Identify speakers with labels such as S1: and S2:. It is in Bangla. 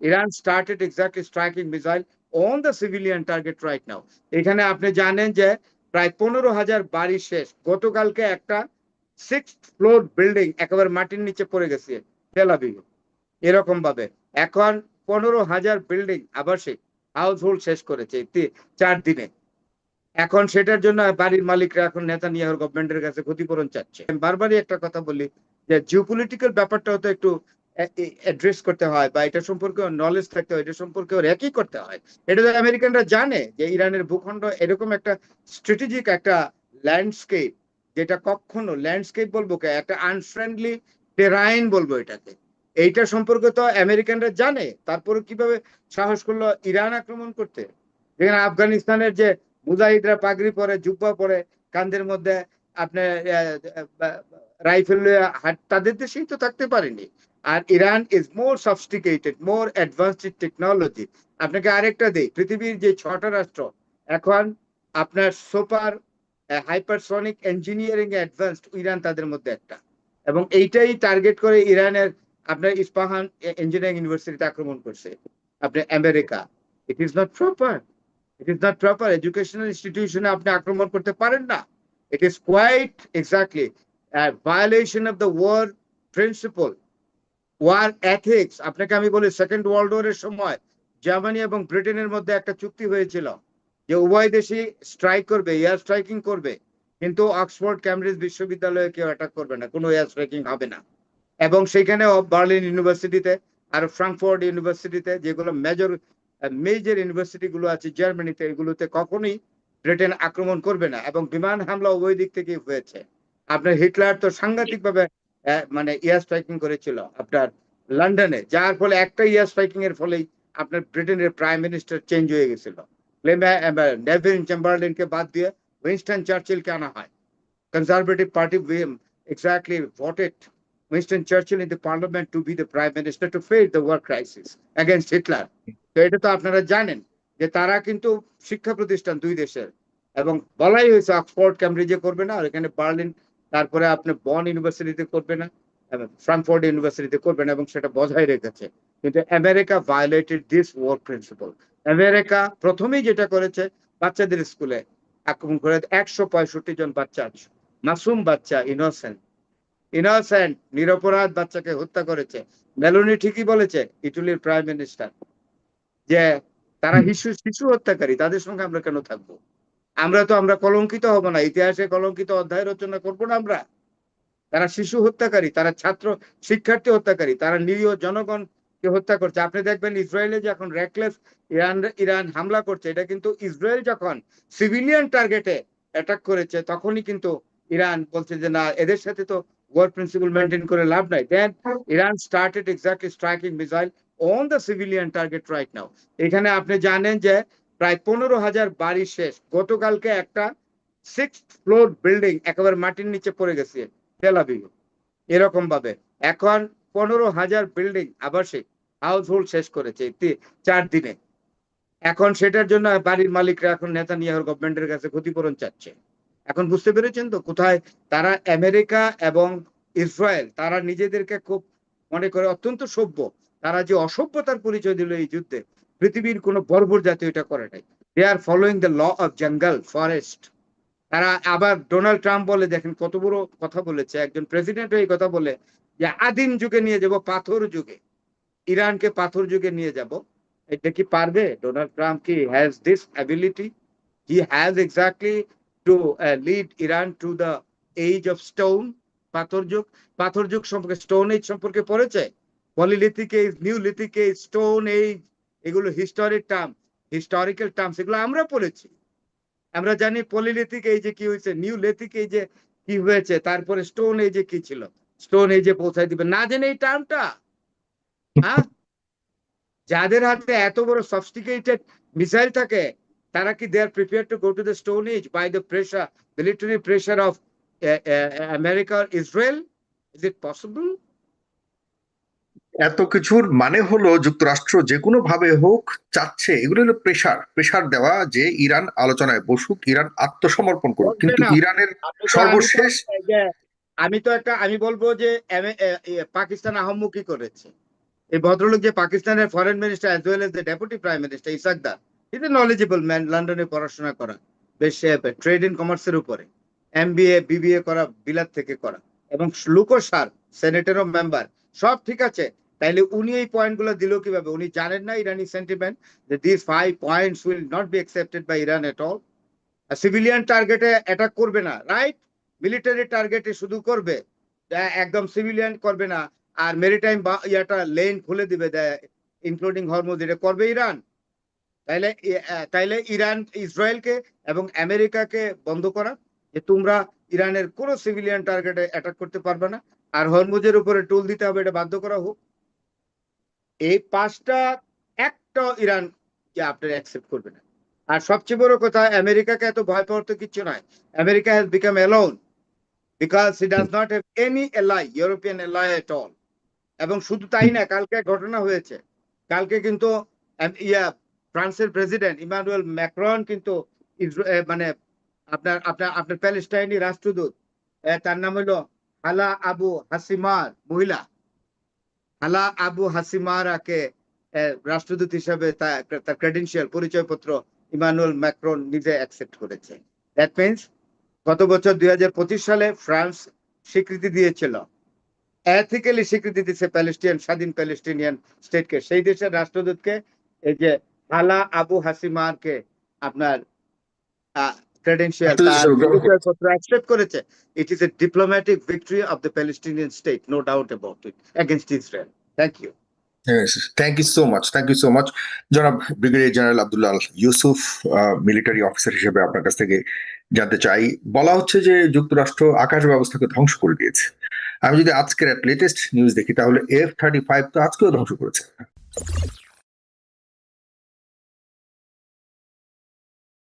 S1: Iran started exactly striking missile on the civilian target right now. এখানে আপনি জানেন যে প্রায় 15,000 বাড়ি শেষ। গতকালকে একটা 6th ফ্লোর বিল্ডিং একেবারে মাটির নিচে পড়ে গেছে তেল আবিবে। এরকম ভাবে এখন 15,000 বিল্ডিং আবাসিক হাউস হোল্ড শেষ করেছে 4 দিনে। এখন সেটার জন্য বাড়ির মালিকরা এখন নেতানিয়াহুর গভর্নমেন্টের কাছে ক্ষতিপূরণ চাচ্ছে। আমি বারবারই একটা কথা বলি যে জিওপলিটিক্যাল ব্যাপারটাও তো একটু অ্যাড্রেস করতে হয়, বা এটা সম্পর্কে নলেজ থাকতে হয়, এটা সম্পর্কে একই করতে হয়। এটা তো আমেরিকানরা জানে যে ইরানের ভূখণ্ড এরকম একটা স্ট্র্যাটেজিক একটা ল্যান্ডস্কেপ, যেটা কখনো ল্যান্ডস্কেপ বলবো কে, একটা আনফ্রেন্ডলি টেরাইন বলবো এটাকে। এইটা সম্পর্কে তো আমেরিকানরা জানে, তারপরে কিভাবে সাহস করলো ইরান আক্রমণ করতে। যেখানে আফগানিস্তানের যে মুজাহিদরা পাগড়ি পরে, জুব্বা পরে, কাঁধের মধ্যে আপনার রাইফেল তাদের দেশেই তো থাকতে পারেনি। আর Iran is more sophisticated, more advanced technology. আপনাকে আরেকটা দেই, পৃথিবীর যে 6টা রাষ্ট্র এখন আপনার super hypersonic engineering advanced, Iran তাদের মধ্যে একটা। এবং এইটাই টার্গেট করে ইরানের আপনার ইস্পাহান ইঞ্জিনিয়ারিং ইউনিভার্সিটিতে আক্রমণ করছে আপনার America. It is not proper, it is not proper. Educational ইনস্টিটিউশনে আপনি আক্রমণ করতে পারেন না। It is quite exactly violation of the war principle, war ethics. আপনাকে আমি বলি, সেকেন্ড ওয়ার্ল্ড ওয়ারের সময় জার্মানি এবং ব্রিটেনের মধ্যে একটা চুক্তি হয়েছিল যে উভয় দেশই স্ট্রাইক করবে, এয়ার স্ট্রাইকিং করবে, কিন্তু অক্সফোর্ড ক্যামব্রিজ বিশ্ববিদ্যালয়ে কেউ অ্যাটাক করবে না, কোনো এয়ার স্ট্রাইকিং হবে না। এবং সেখানে বার্লিন ইউনিভার্সিটিতে আর ফ্রাঙ্কফোর্ট ইউনিভার্সিটিতে, যেগুলো মেজর মেজর ইউনিভার্সিটি গুলো আছে জার্মানিতে, এগুলোতে কখনোই ব্রিটেন আক্রমণ করবে না। এবং বিমান হামলা উভয় দিক থেকে হয়েছে। আপনার হিটলার তো সাংঘাতিক ভাবে মানে এয়ার স্ট্রাইকিং করেছিল আপনার লন্ডনে, যার ফলে একটা এয়ার স্ট্রাইকিং এর ফলেই আপনার ব্রিটেনের প্রাইম মিনিস্টার চেঞ্জ হয়ে গেছিল। নেভিন চেম্বারলিনকে বাদ দিয়ে উইনস্টন চার্চিলকে আনা হয়। Conservative party exactly voted Winston Churchill in the parliament to be the prime minister to face the war crisis against Hitler. তো এটা তো আপনারা জানেন যে তারা কিন্তু শিক্ষা প্রতিষ্ঠান দুই দেশের, এবং বলাই হয়েছে অক্সফোর্ড ক্যামব্রিজে করবে না, আর এখানে বার্লিন, তারপরে আপনি বন ইউনিভার্সিটিতে করবে না, ফ্রাঙ্কফোর্ট ইউনিভার্সিটিতে করবে না, এবং সেটা বজায় রেখেছে। কিন্তু America violated this war principle. America প্রথমেই যেটা করেছে, বাচ্চাদের স্কুলে আক্রমণ করে 165 জন বাচ্চা, মাসুম বাচ্চা, ইনোসেন্ট ইনোসেন্ট নিরপরাধ বাচ্চাকে হত্যা করেছে। মেলোনি ঠিকই বলেছে, ইটালির প্রাইম মিনিস্টার, যে তারা শিশু হত্যাকারী, তাদের সঙ্গে আমরা কেন থাকবো? আমরা কলঙ্কিত হব না, ইতিহাসে কলঙ্কিত অধ্যায় রচনা করবো না আমরা? তারা শিশু হত্যাকারী, তারা ছাত্র শিক্ষার্থী হত্যাকারী, তারা নিরীহ জনগণকে হত্যা করছে। আপনি দেখবেন ইসরায়েলে যখন রেকলেস ইরান হামলা করছে, এটা কিন্তু ইসরায়েল যখন সিভিলিয়ান টার্গেটে অ্যাটাক করেছে, তখনই কিন্তু ইরান বলছে যে না, এদের সাথে তো ওয়ার প্রিন্সিপল মেনটেন করে লাভ নাই। Then Iran started exactly striking missile on the civilian target right now. এখানে আপনি জানেন যে প্রায় 15,000 বাড়ি শেষ। গতকালকে একটা 6th ফ্লোর বিল্ডিং একেবারে মাটির নিচে পড়ে গেছে তেল আবিবে। এরকম ভাবে এখন 15,000 বিল্ডিং আবাসিক হাউস হোল্ড শেষ করেছে 4 দিনে। এখন সেটার জন্য বাড়ির মালিকরা এখন নেতানিয়াহুর গভর্নমেন্টের কাছে ক্ষতিপূরণ চাচ্ছে। এখন বুঝতে পেরেছেন তো কোথায় তারা, আমেরিকা এবং ইসরায়েল, তারা নিজেদেরকে খুব মনে করে অত্যন্ত সভ্য। তারা যে অসভ্যতার পরিচয় দিল এই যুদ্ধে, পৃথিবীর কোন বর্বর জাতি এটা করে নাই। দে আর ফলোইং দ্য ল অফ জঙ্গল ফরেস্ট। তারা আবার ডোনাল্ড ট্রাম্প বলে, দেখেন কত বড় কথা বলেছে একজন প্রেসিডেন্ট, এই কথা বলে যে আদিম যুগে নিয়ে যাব, পাথর যুগে, ইরানকে পাথর যুগে নিয়ে যাব। এটা কি পারবে ডোনাল্ড ট্রাম্প? কি has this ability? He has exactly to lead Iran to the age of stone. পাথর যুগ, পাথর যুগ সম্পর্কে, স্টোন এজ সম্পর্কে পড়েছে? Paleolithic age, neolithic age, stone age, এগুলো হিস্টোরিক টার্ম, হিস্টোরিক্যাল টার্মস, এগুলো আমরা পড়েছি। আমরা জানি পলিলিথিক এজে কি হয়েছে, নিউলিথিক এজে কি হয়েছে, তারপরে স্টোন এজে কি ছিল। স্টোন এজে পৌঁছায় দিবে না জেনে এই টার্মটা? হ্যাঁ, যাদের হাতে এত বড় সফিস্টিকেটেড মিসাইল থাকে, তারা কি they are prepare to go to the stone age by the pressure, military pressure of America, Israel? Is it possible?
S2: এত কিছুর মানে হলো যুক্তরাষ্ট্র যে কোনো ভাবে হোক চাচ্ছে, এগুলো হলো প্রেসার, প্রেসার দেওয়া যে ইরান আলোচনায় বসুক, ইরান আত্মসমর্পণ করুক।
S1: বলবে
S2: কিন্তু
S1: না।
S2: ইরানের
S1: আমি তো
S2: সর্বশেষ
S1: এই যে আমি বলবো যে পাকিস্তান আহম্মকি করেছে। এই ভদ্রলোক যে পাকিস্তানের foreign minister as well as the deputy prime minister Ishaq Dar, is a knowledgeable man, লন্ডনে পড়াশোনা করা, বেশ ট্রেড ইন কমার্সের উপরে MBA BBA করা, বিলাত থেকে করা, এবং লুকো সার সেনেটেরও মেম্বার, সব ঠিক আছে। তাইলে উনি এই পয়েন্টগুলো দিল কিভাবে? উনি জানেন না ইরানি সেন্টিমেন্ট, যে this 5 points will not be accepted by Iran at all. Civilian টার্গেটে অ্যাটাক করবে না, রাইট? মিলিটারি টার্গেটে শুধু করবে, একদম সিভিলিয়ান করবে না। আর মেরিটাইম ইয়াটা লেন খুলে দিবে, ইনক্লুডিং হরমুজ, এটা করবে ইরান। তাইলে ইরান ইসরায়েলকে এবং আমেরিকাকে বন্ধ করা, যে তোমরা ইরানের কোনো সিভিলিয়ান টার্গেটে অ্যাটাক করতে পারবে না, আর হরমুজের উপরে টুল দিতে হবে, এটা বাধ্য করা হোক। এই পাঁচটা একটা ইরান যে আপনার অ্যাকসেপ্ট করবে না। আর সবচেয়ে বড় কথা, আমেরিকাকে এত ভয় পাওয়ার তো কিচ্ছু নয়। America has become alone because he does not have any এলাই, ইউরোপিয়ান এলাই এট অল। এবং শুধু তাই না, কালকে ঘটনা হয়েছে, কালকে কিন্তু ফ্রান্সের প্রেসিডেন্ট ইমানুয়েল ম্যাক্রন কিন্তু মানে আপনার আপনার আপনার প্যালেস্টাইনি রাষ্ট্রদূত, তার নাম হলো হালা আবু হাসিমার, মহিলা হালা আবু হাসিমারাকে রাষ্ট্রদূত হিসাবে তার ক্রেডেনশিয়াল পরিচয়পত্র ইমানুয়েল ম্যাক্রন নিজে অ্যাকসেপ্ট করেছে। দ্যাট মিনস গত বছর 2025 সালে ফ্রান্স স্বীকৃতি দিয়েছিল, এথিক্যালি স্বীকৃতি দিচ্ছে প্যালেস্টিয়ান, স্বাধীন প্যালেস্টিনিয়ান স্টেটকে। সেই দেশের রাষ্ট্রদূতকে এই যে হালা আবু হাসিমারকে আপনার ক্রেডেনশিয়াল, তার পরিচয়পত্র অ্যাকসেপ্ট করেছে। It is a diplomatic victory of the Palestinian state, no doubt about it, against Israel. Thank you.
S2: Thank you so much, thank you so much জনাব brigadier general Abdullah Al Yusuf. Military officer হিসেবে আপনার কাছ থেকে জানতে চাই, বলা হচ্ছে যে যুক্তরাষ্ট্র আকাশ ব্যবস্থাকে ধ্বংস করে দিয়েছে। আমি যদি আজকের লেটেস্ট নিউজ দেখি, তাহলে F-35 তো আজকেও ধ্বংস করেছে।